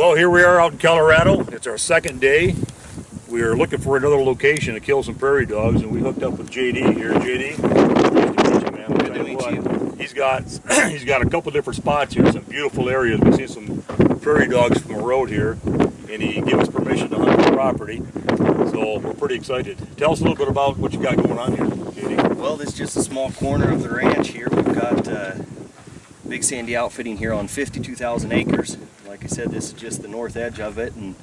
Well, here we are out in Colorado. It's our second day. We are looking for another location to kill some prairie dogs, and we hooked up with JD here. JD, nice to meet you, man. Good to meet you. He's got a couple different spots here, some beautiful areas. We see some prairie dogs from the road here, and he gave us permission to hunt the property. So we're pretty excited. Tell us a little bit about what you got going on here, JD. Well, this is just a small corner of the ranch here. We've got Big Sandy outfitting here on 52,000 acres. Like I said, this is just the north edge of it, and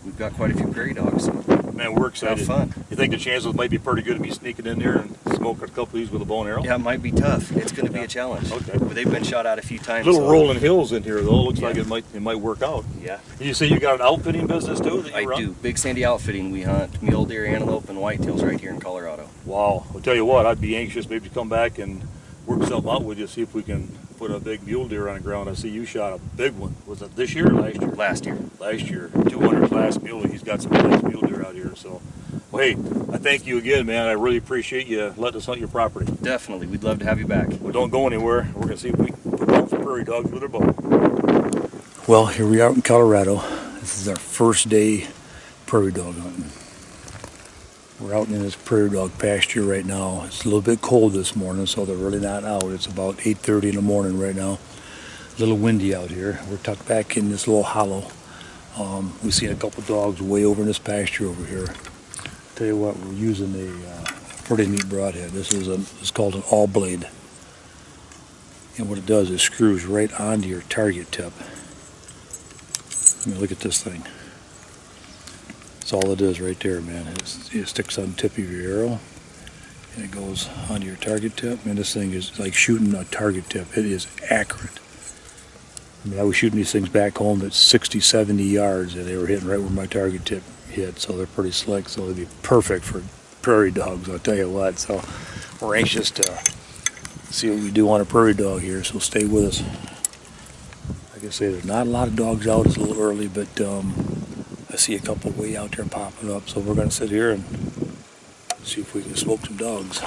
we've got quite a few prairie dogs. Man, we're excited. Have fun. You think the chances might be pretty good to be sneaking in there and smoking a couple of these with a bow and arrow? Yeah, it might be tough. It's going to be a challenge. Okay. But they've been shot at a few times. Little rolling hills in here, though. Looks like it might work out. Yeah. You say you got an outfitting business too that you run? I do. Big Sandy outfitting. We hunt mule deer, antelope, and whitetails right here in Colorado. Wow. I'll tell you what, I'd be anxious maybe to come back and work something out with you, see if we can put a big mule deer on the ground. I see you shot a big one. Was it this year or last year? Last year. Last year. 200 class mule. He's got some nice mule deer out here. So, well, hey, I thank you again, man. I really appreciate you letting us hunt your property. Definitely. We'd love to have you back. Well, don't go anywhere. We're going to see if we can put down some prairie dogs with our bow. Well, here we are in Colorado. This is our first day prairie dog hunting. We're out in this prairie dog pasture right now. It's a little bit cold this morning, so they're really not out. It's about 8:30 in the morning right now. A little windy out here. We're tucked back in this little hollow. We've seen a couple dogs way over in this pasture over here. Tell you what, we're using a pretty neat broadhead. It's called an all blade. And what it does is screws right onto your target tip. I mean, look at this thing. That's all it is right there, man. It sticks on the tip of your arrow, and it goes onto your target tip. Man, this thing is like shooting a target tip. It is accurate. I mean, I was shooting these things back home at 60, 70 yards, and they were hitting right where my target tip hit, so they're pretty slick. So they'd be perfect for prairie dogs, I'll tell you what. So we're anxious to see what we do on a prairie dog here, so stay with us. Like I say, there's not a lot of dogs out. It's a little early, but I see a couple way out there popping up, so we're going to sit here and see if we can smoke some dogs.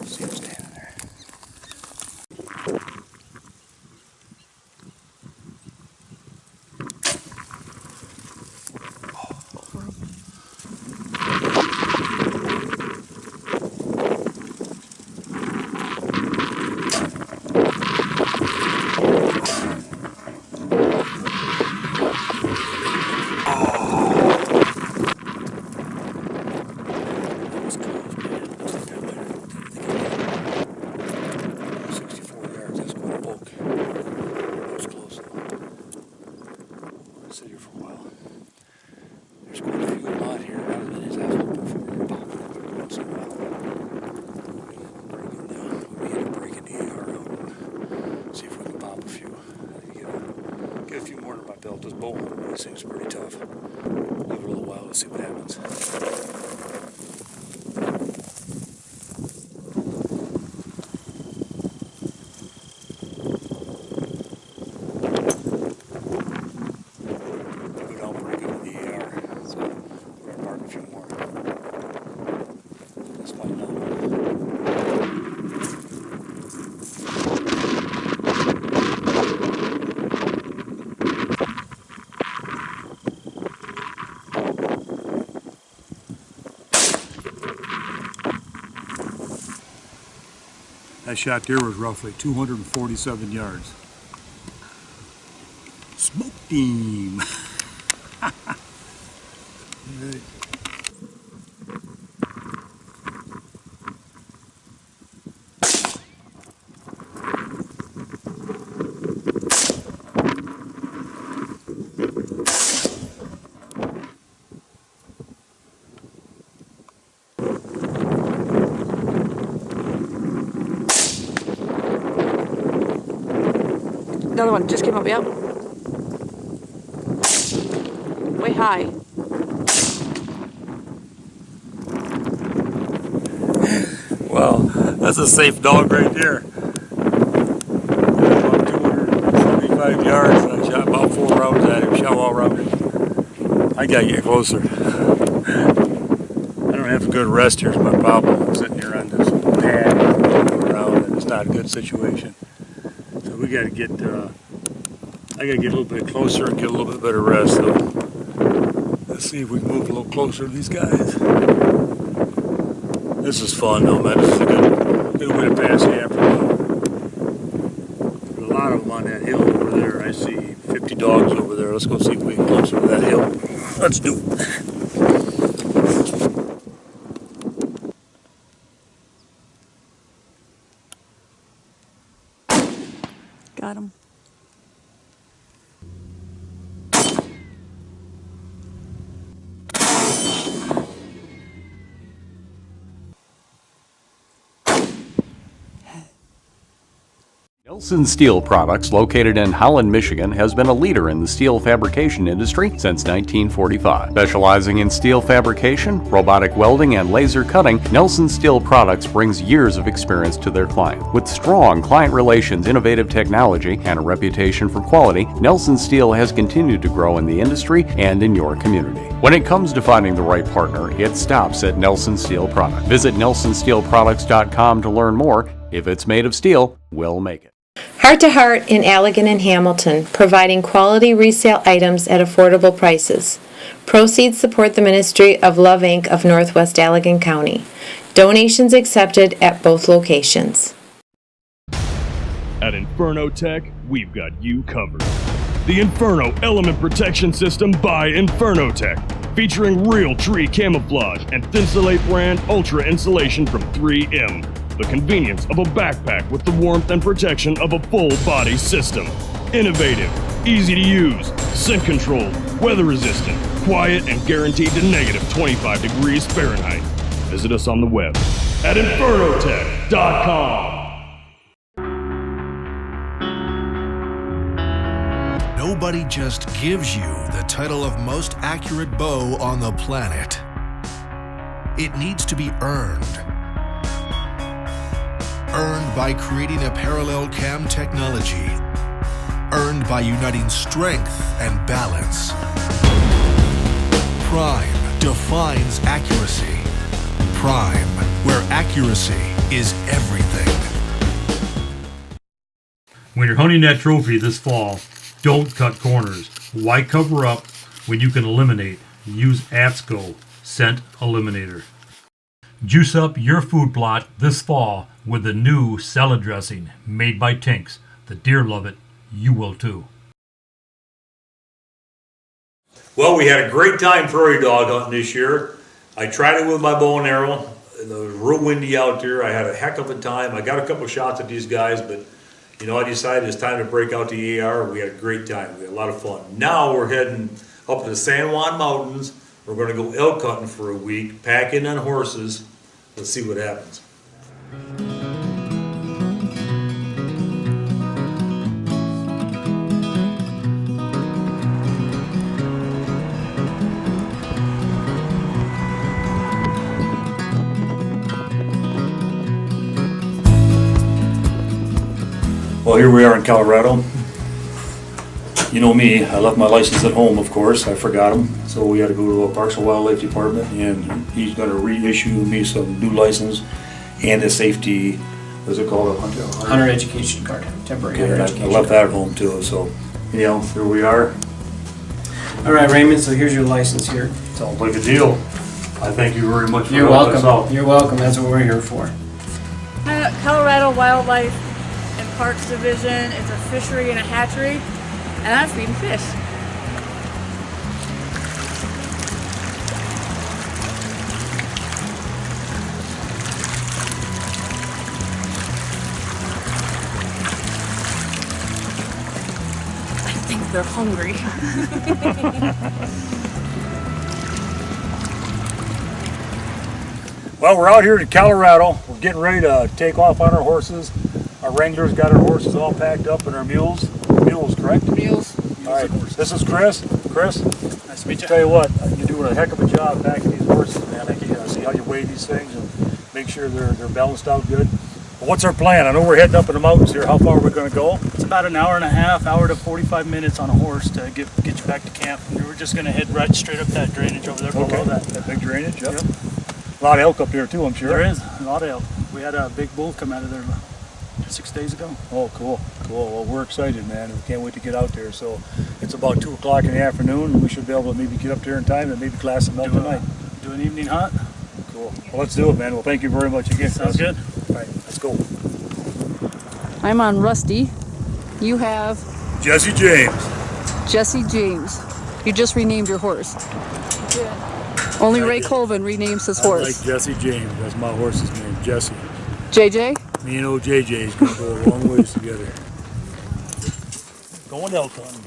See him standing there. Sit here for a while. There's quite a few out here. His eyes open for them, popping up every once in a while. We had to break the AR out and see if we can pop a few. Get a few more under my belt. This bow hunting, these things are pretty tough. Give it a little while to see what happens. That shot there was roughly 247 yards. Smoked him! Right. Another one just came up, yeah. Way high. Well, that's a safe dog right there. About 275 yards, and I shot Shot about 4 rounds at him, shot all around him. I gotta get closer. I don't have a good rest here is my problem. I'm sitting here on this pad around and it's not a good situation. So we gotta get, I gotta get a little bit closer and get a little bit better rest. So let's see if we can move a little closer to these guys. This is fun though, man. This is a good way to pass the afternoon. A lot of them on that hill over there. I see 50 dogs over there. Let's go see if we can get closer to that hill. Let's do it. Got him. Nelson Steel Products, located in Holland, Michigan, has been a leader in the steel fabrication industry since 1945. Specializing in steel fabrication, robotic welding, and laser cutting, Nelson Steel Products brings years of experience to their client. With strong client relations, innovative technology, and a reputation for quality, Nelson Steel has continued to grow in the industry and in your community. When it comes to finding the right partner, it stops at Nelson Steel Products. Visit nelsonsteelproducts.com to learn more. If it's made of steel, we'll make it. Heart to Heart in Allegan and Hamilton, providing quality resale items at affordable prices. Proceeds support the Ministry of Love Inc. of Northwest Allegan County. Donations accepted at both locations. At Inferno Tech, we've got you covered. The Inferno Element Protection System by Inferno Tech, featuring real tree camouflage and Thinsulate brand ultra insulation from 3M. The convenience of a backpack with the warmth and protection of a full body system. Innovative, easy to use, scent controlled, weather resistant, quiet, and guaranteed to negative 25 degrees Fahrenheit. Visit us on the web at infernotech.com. Nobody just gives you the title of most accurate bow on the planet. It needs to be earned. Earned by creating a parallel cam technology. Earned by uniting strength and balance. Prime defines accuracy. Prime, where accuracy is everything. When you're hunting that trophy this fall, don't cut corners. Why cover up when you can eliminate? Use ATSCO Scent Eliminator. Juice up your food plot this fall with the new salad dressing made by Tinks. The deer love it. You will too. Well, we had a great time prairie dog hunting this year. I tried it with my bow and arrow. It was real windy out there. I had a heck of a time. I got a couple shots at these guys, but you know, I decided it's time to break out the AR. We had a great time. We had a lot of fun. Now we're heading up to the San Juan Mountains. We're going to go elk hunting for a week, pack in on horses. Let's see what happens. Well, here we are in Colorado. You know me, I left my license at home, of course. I forgot them, so we had to go to the Parks and Wildlife Department, and he's going to reissue me some new license and a safety, what's it called? Hunter education card, temporary hunter education I left that at home too, so anyhow, here we are. All right, Raymond, so here's your license here. Sounds like a deal. I thank you very much for You're helping us welcome. out. You're welcome. That's what we're here for. Colorado Wildlife and Parks Division. It's a fishery and a hatchery, and I'm feeding fish. I think they're hungry. Well, we're out here in Colorado. We're getting ready to take off on our horses. Our wranglers got our horses all packed up and our mules. Mules, correct? Mules. All right, this is Chris. Chris, Nice to meet you. tell you what, you're doing a heck of a job packing these horses, man. I can see how you weigh these things and make sure they're balanced out good. What's our plan? I know we're heading up in the mountains here. How far are we going to go? It's about an hour and a half, hour to 45 minutes on a horse to get you back to camp. And we're just going to head right straight up that drainage over there below that. That big drainage, yep. A lot of elk up here too, I'm sure. There is a lot of elk. We had a big bull come out of there 6 days ago. Oh, cool. Well, we're excited, man. We can't wait to get out there. So it's about 2 o'clock in the afternoon, and we should be able to maybe get up there in time and maybe glass some elk tonight. Do an evening hunt. Cool. Well, let's do it, man. Well, thank you very much again. Sounds good. All right, let's go. I'm on Rusty. You have Jesse James. Jesse James. You just renamed your horse. Only Ray Colvin renames his horse. I like Jesse James. That's my horse's name, Jesse. JJ? Me and old JJ is going to go a long ways together. Going elk hunting.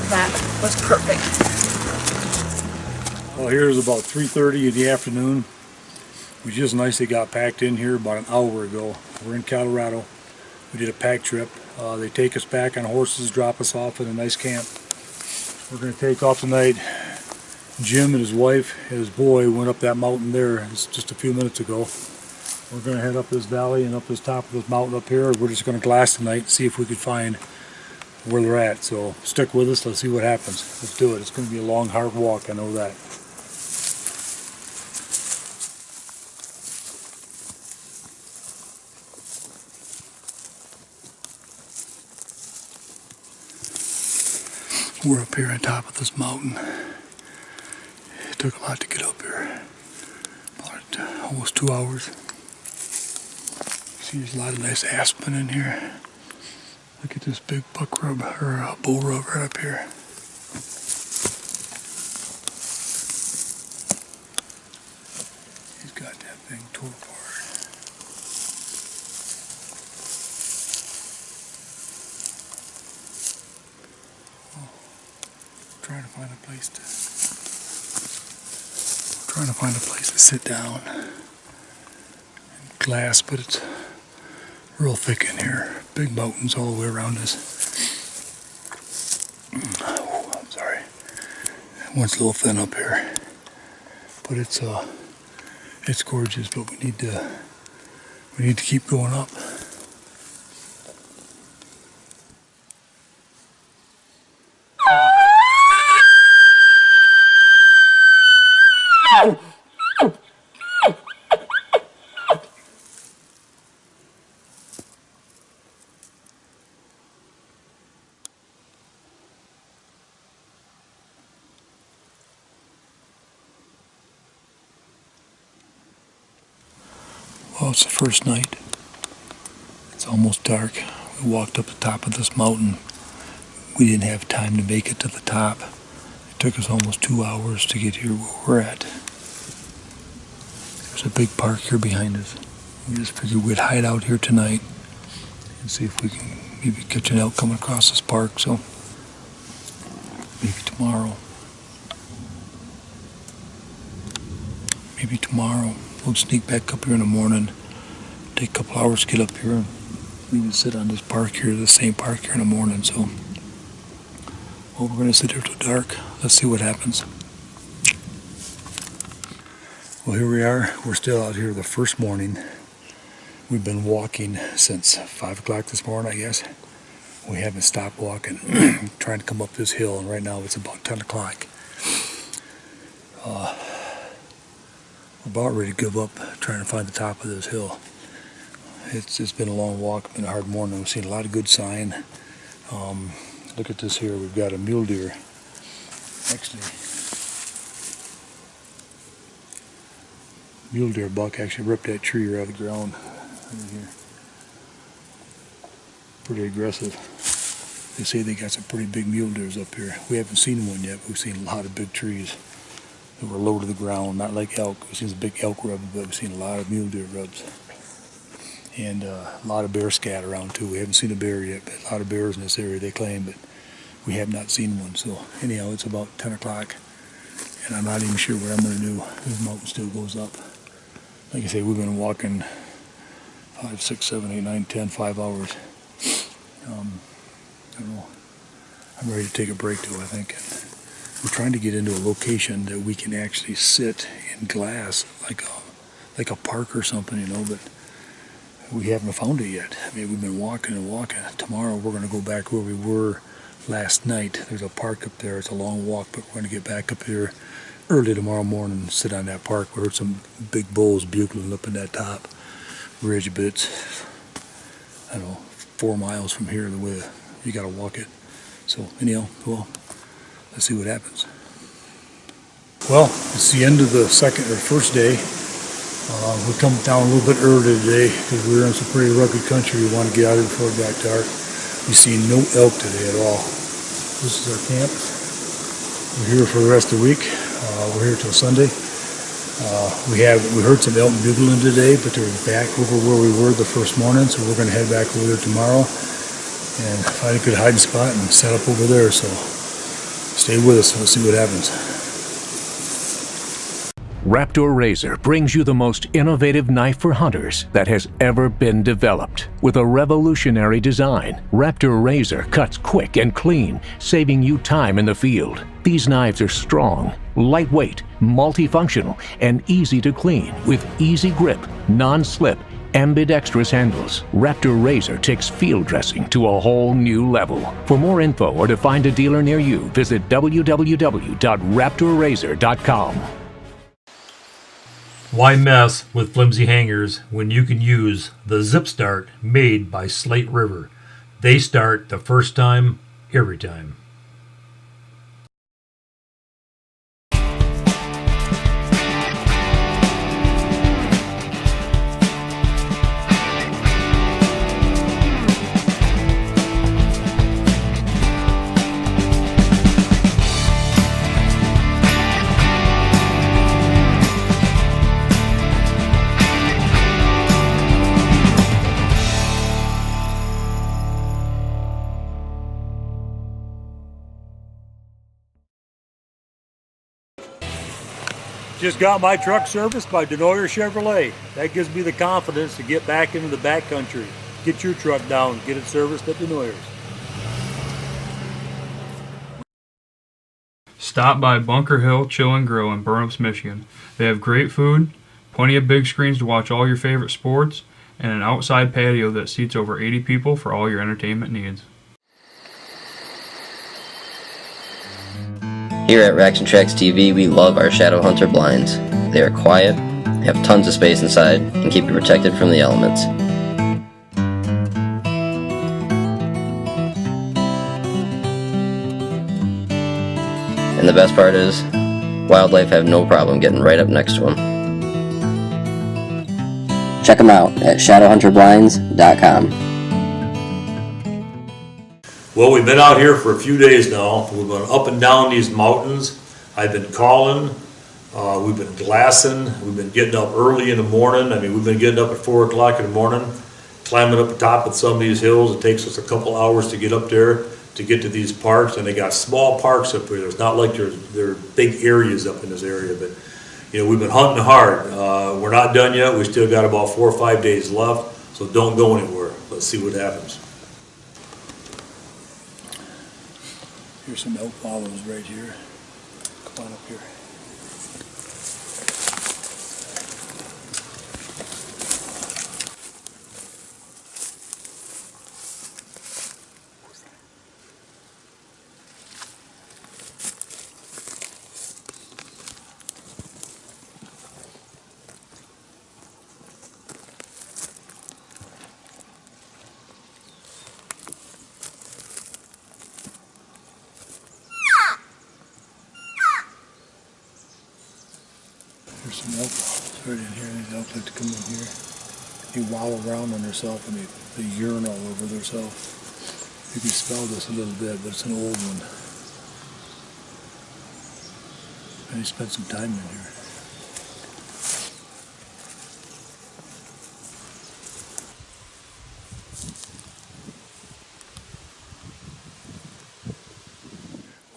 That was perfect. Well, here's about 3:30 in the afternoon. We just nicely got packed in here about an hour ago. We're in Colorado. We did a pack trip. They take us back on horses, drop us off at a nice camp. We're going to take off tonight. Jim and his wife and his boy went up that mountain there just a few minutes ago. We're going to head up this valley and up this top of this mountain up here. We're just going to glass tonight and see if we could find where they're at. So stick with us. Let's see what happens. Let's do it. It's going to be a long, hard walk. I know that. We're up here on top of this mountain. It took a lot to get up here. About almost 2 hours. See, there's a lot of nice aspen in here. Look at this big buck rub or bull rub right up here. He's got that thing tore apart. Trying to find a place to sit down and glass, but it's real thick in here. Big mountains all the way around us. Oh, I'm sorry. That one's a little thin up here, but it's gorgeous. But we need to keep going up. Well, it's the first night. It's almost dark. We walked up the top of this mountain. We didn't have time to make it to the top. It took us almost 2 hours to get here where we're at. There's a big park here behind us. We just figured we'd hide out here tonight and see if we can maybe catch an elk coming across this park. So maybe tomorrow we'll sneak back up here in the morning, take a couple hours to get up here, and we can sit on this park here, the same park here in the morning. So, well, we're going to sit here till dark. Let's see what happens. Well, here we are. We're still out here the first morning. We've been walking since 5 o'clock this morning, I guess. We haven't stopped walking, trying to come up this hill, and right now it's about 10 o'clock. about ready to give up trying to find the top of this hill. It's been a long walk, been a hard morning. We've seen a lot of good sign. Look at this here. We've got a mule deer. Actually, mule deer buck actually ripped that tree right out of the ground. Right here. Pretty aggressive. They say they got some pretty big mule deers up here. We haven't seen one yet, but we've seen a lot of big trees that were low to the ground, not like elk. We've seen some big elk rubs, but we've seen a lot of mule deer rubs. And a lot of bear scat around too. We haven't seen a bear yet, but a lot of bears in this area they claim, but we have not seen one. So anyhow, it's about 10 o'clock, and I'm not even sure what I'm going to do. This mountain still goes up. Like I say, we've been walking 5, 6, 7, 8, 9, 10, 5 hours. I don't know. I'm ready to take a break though, I think. We're trying to get into a location that we can actually sit in glass, like a park or something, you know, but we haven't found it yet. I mean, we've been walking and walking. Tomorrow we're going to go back where we were last night. There's a park up there. It's a long walk, but we're going to get back up here early tomorrow morning and sit on that park. We heard some big bulls bugling up in that top ridge, but it's, I don't know, 4 miles from here the way you got to walk it. So anyhow, well, let's see what happens. Well, it's the end of the first day. We come down a little bit early today because we were in some pretty rugged country. We want to get out of here before it got dark. We see no elk today at all. This is our camp. We're here for the rest of the week. We're here till Sunday. We heard some elk bugling today, but they're back over where we were the first morning, so we're going to head back over there tomorrow and find a good hiding spot and set up over there. So stay with us and we'll see what happens. Raptor Razor brings you the most innovative knife for hunters that has ever been developed. With a revolutionary design, Raptor Razor cuts quick and clean, saving you time in the field. These knives are strong, lightweight, multifunctional, and easy to clean with easy grip, non-slip, ambidextrous handles. Raptor Razor takes field dressing to a whole new level. For more info or to find a dealer near you, visit www.raptorrazor.com. Why mess with flimsy hangers when you can use the Zip Start made by Slate River? They start the first time, every time. Just got my truck serviced by Denoyer Chevrolet. That gives me the confidence to get back into the backcountry. Get your truck down, get it serviced at Denoyer's. Stop by Bunker Hill Chill and Grill in Burnups, Michigan. They have great food, plenty of big screens to watch all your favorite sports, and an outside patio that seats over 80 people for all your entertainment needs. Here at Racks and Tracks TV, we love our Shadow Hunter blinds. They are quiet, have tons of space inside, and keep you protected from the elements. And the best part is, wildlife have no problem getting right up next to them. Check them out at shadowhunterblinds.com. Well, we've been out here for a few days now. We've been up and down these mountains. I've been calling. We've been glassing. We've been getting up early in the morning. I mean, we've been getting up at 4 o'clock in the morning, climbing up the top of some of these hills. It takes us a couple hours to get up there to get to these parks, and they got small parks up here. It's not like there are big areas up in this area, but you know, we've been hunting hard. We're not done yet. We still got about 4 or 5 days left, so don't go anywhere. Let's see what happens. Here's some elk wallows right here. Come on up here. right in here. These elk like to come in here. They wallow around on themselves and they urine all over themselves. You can smell this a little bit, but it's an old one. And he spent some time in here.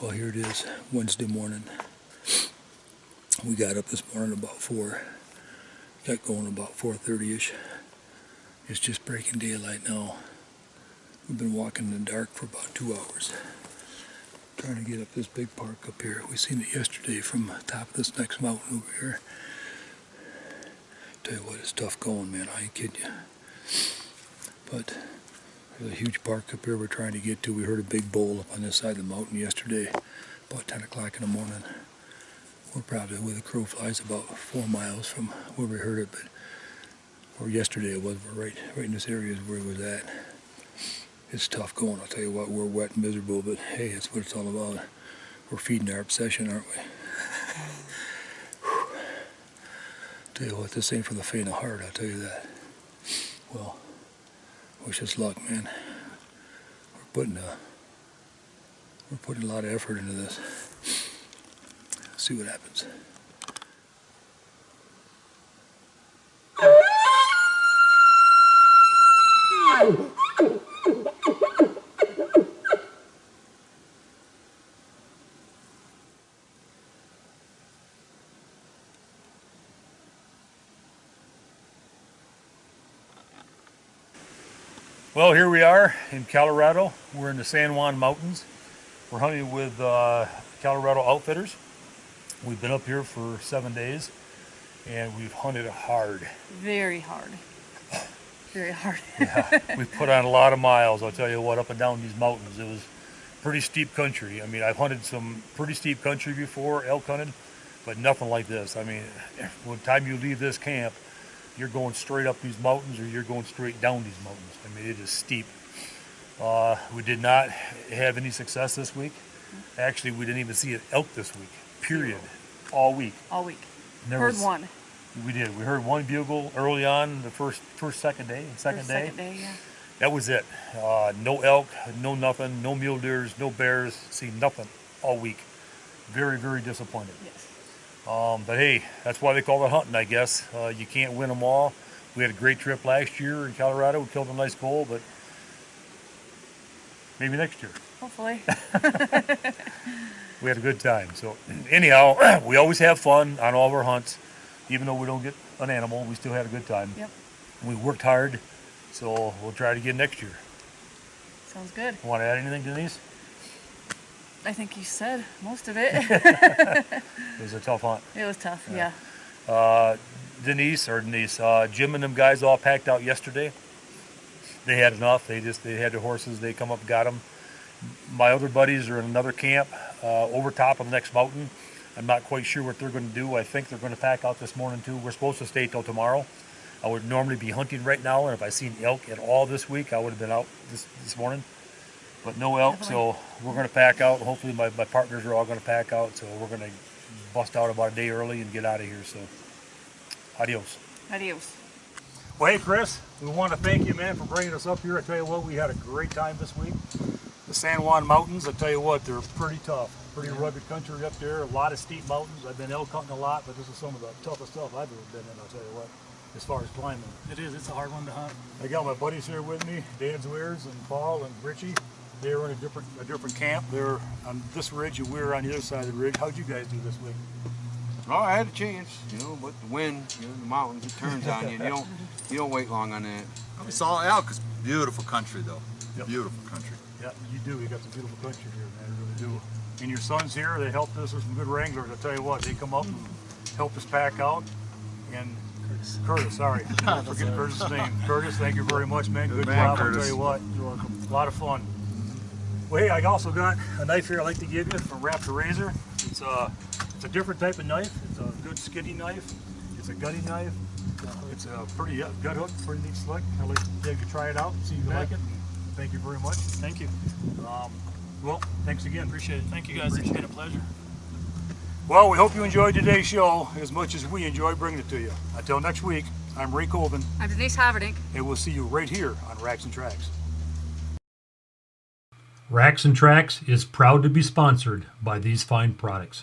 Well, here it is, Wednesday morning. We got up this morning about 4. Got going about 4:30ish. It's just breaking daylight now. We've been walking in the dark for about 2 hours. Trying to get up this big park up here. We seen it yesterday from the top of this next mountain over here. Tell you what, it's tough going, man. I ain't kidding you. But there's a huge park up here we're trying to get to. We heard a big bull up on this side of the mountain yesterday, about 10 o'clock in the morning. We're probably where the crow flies about 4 miles from where we heard it, but or yesterday it was. We're right in this area is where it was at. It's tough going. I'll tell you what, we're wet and miserable, but hey, that's what it's all about. We're feeding our obsession, aren't we? Tell you what, this ain't for the faint of heart. I'll tell you that. Well, wish us luck, man. We're putting a lot of effort into this. See what happens. Well, here we are in Colorado. We're in the San Juan Mountains. We're hunting with Colorado Outfitters. We've been up here for 7 days, and we've hunted hard. Very hard. Very hard. Yeah, we've put on a lot of miles. I'll tell you what, up and down these mountains, it was pretty steep country. I mean, I've hunted some pretty steep country before, elk hunted, but nothing like this. I mean, by the time you leave this camp, you're going straight up these mountains or you're going straight down these mountains. I mean, it is steep. We did not have any success this week. Actually, we didn't even see an elk this week, period, all week. All week. Never Heard one. We did. We heard one bugle early on the second day, Second day, yeah. That was it. No elk, no nothing, no mule deers, no bears, see nothing all week. Very, very disappointed. Yes. But hey, that's why they call it hunting, I guess. You can't win them all. We had a great trip last year in Colorado. We killed a nice bull, but maybe next year. Hopefully. We had a good time. So anyhow, we always have fun on all of our hunts. Even though we don't get an animal, we still had a good time. Yep. We worked hard, so we'll try it again next year. Sounds good. Want to add anything, Denise? I think you said most of it. It was a tough hunt. It was tough, yeah. Denise, Jim and them guys all packed out yesterday. They had enough. They had their horses. They come up and got them. My other buddies are in another camp over top of the next mountain. I'm not quite sure what they're going to do. I think they're going to pack out this morning too. We're supposed to stay till tomorrow. I would normally be hunting right now, and if I seen elk at all this week, I would have been out this morning. But no elk, Definitely. so we're going to pack out. Hopefully my partners are all going to pack out, so we're going to bust out about a day early and get out of here. So adios. Adios. Well, hey, Chris, we want to thank you, man, for bringing us up here. I tell you what, we had a great time this week. The San Juan Mountains, I tell you what, they're pretty tough. Pretty rugged country up there, a lot of steep mountains. I've been elk hunting a lot, but this is some of the toughest stuff I've ever been in, I'll tell you what, as far as climbing. It is. It's a hard one to hunt. I got my buddies here with me, Dan Zweers and Paul and Richie. They're in a different camp. They're on this ridge and we're on the other side of the ridge. How'd you guys do this week? Oh, I had a chance, but the wind, the mountains, it turns on you. You don't wait long on that. We saw elk. It's beautiful country, though. Yep. Beautiful country. Yeah, you do. You got some beautiful country here, man. You really do. And your sons here, they helped us with some good wranglers. I tell you what, they come up and help us pack out. And Curtis, sorry, I forget Curtis' name. Curtis, thank you very much, man. Good man, job. Curtis. I'll tell you what, you're welcome. A lot of fun. Well, hey, I also got a knife here I'd like to give you from Raptor Razor. It's a different type of knife. It's a good skinny knife. It's a gutty knife. It's a pretty gut hook, pretty neat slick. I'd like to have you try it out, see if you like it. Thank you very much. Thank you. Well, thanks again. Appreciate it. Thank you guys. It's been a pleasure. Well, we hope you enjoyed today's show as much as we enjoy bringing it to you. Until next week, I'm Ray Colvin. I'm Denise Haverdink. And we'll see you right here on Racks and Tracks. Racks and Tracks is proud to be sponsored by these fine products.